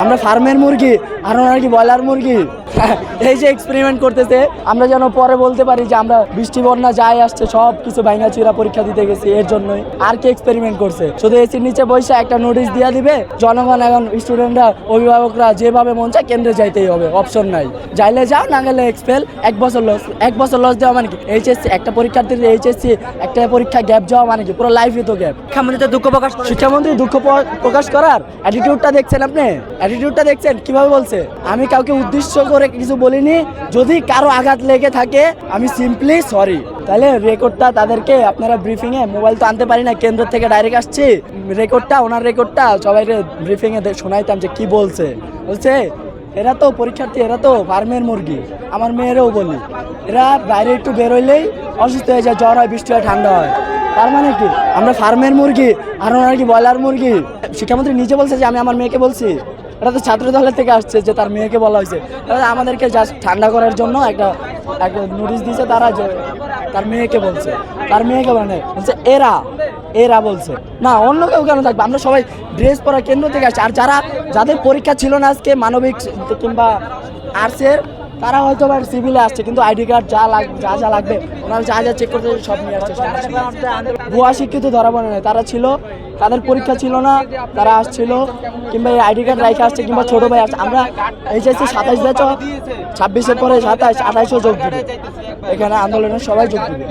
আমরা ফার্মের মুরগি আর ওনার কি ব্রয়লার মুরগি। এই যে এক্সপেরিমেন্ট করতেছে, আমরা যেন পরে বলতে পারি যে আমরা বৃষ্টি বন্যা যাই আসছে সব কিছু ভাঙা চুরা পরীক্ষা দিতে গেছি এর জন্যই। আর কি এক্সপেরিমেন্ট করছে? শুধু এসির নিচে বসে একটা নোটিশ দিয়ে দিবে, জনগণ এখন স্টুডেন্টরা অভিভাবকরা যেভাবে মন চায় কেন্দ্রে যাইতেই হবে, অপশন নাই, যাইলে যাও না গেলে এক্সপেল। 1 বছর লস দেওয়া মানে কি? এইচএসসি একটা পরীক্ষার্থীর এইচএসসি একটা পরীক্ষা গ্যাপ যাওয়া মানে কি? পুরো লাইফই তো গ্যাপ। শিক্ষামন্ত্রী দুঃখ প্রকাশ করার অ্যাটিটিউডটা দেখছেন আপনি? অ্যাটিটিউডটা দেখছেন কিভাবে বলছে? আমি কাউকে উদ্দেশ্য করে কিছু বলিনি, যদি কারো আঘাত লেগে থাকে আমি সিম্পলি সরি। তাহলে রেকর্ডটা তাদেরকে আপনারা ব্রিফিংয়ে, মোবাইল তো আনতে পারি না, কেন্দ্র থেকে ডাইরেক্ট আসছি, রেকর্ডটা ওনার রেকর্ডটা সবাই ব্রিফিংয়ে শোনাইতাম যে কি বলছে। এরা তো পরীক্ষার্থী, এরা তো ফার্মের মুরগি। আমার মেয়েরাও বলি, এরা বাইরে একটু বেরোইলেই অসুস্থ হয়ে যায়, জ্বর হয়, বৃষ্টি হয়, ঠান্ডা হয়। তার মানে কি আমরা ফার্মের মুরগি আর ওনার কি ব্রয়লার মুরগি? শিক্ষামন্ত্রী নিজে বলছে যে আমি আমার মেয়েকে বলছি। এটা তো ছাত্র দলের থেকে আসছে যে তার মেয়েকে বলা হয়েছে। আমাদেরকে জাস্ট ঠান্ডা করার জন্য একটা নোটিশ দিয়েছে তারা, যে তার মেয়েকে বলছে, তার মেয়েকে বলছে এরা বলছে না, অন্য কেউ কেন থাকবে? আমরা সবাই ড্রেস পরা কেন্দ্র থেকে আসছি। আর যাদের পরীক্ষা ছিল না আজকে, মানবিক কিংবা আর্টসের, তারা হয়তো বা সিভিলে আসছে, কিন্তু আইডি কার্ড যা লাগবে ওনারা যা চেক করতে সব নিয়ে আসছে। ভুয়া শিক্ষিত ধরা পড়ে না, তারা ছিল, তাদের পরীক্ষা ছিল না, তারা আসছিল, কিংবা এই আইডি কার্ড রেখে আসছে, কিংবা ছোটো ভাই আসছে। আমরা এইচএসসি 27 ব্যাচ, 26-এর পরে 27, 28ও যোগ দিবে, এখানে আন্দোলনের সবাই যোগ দিবে।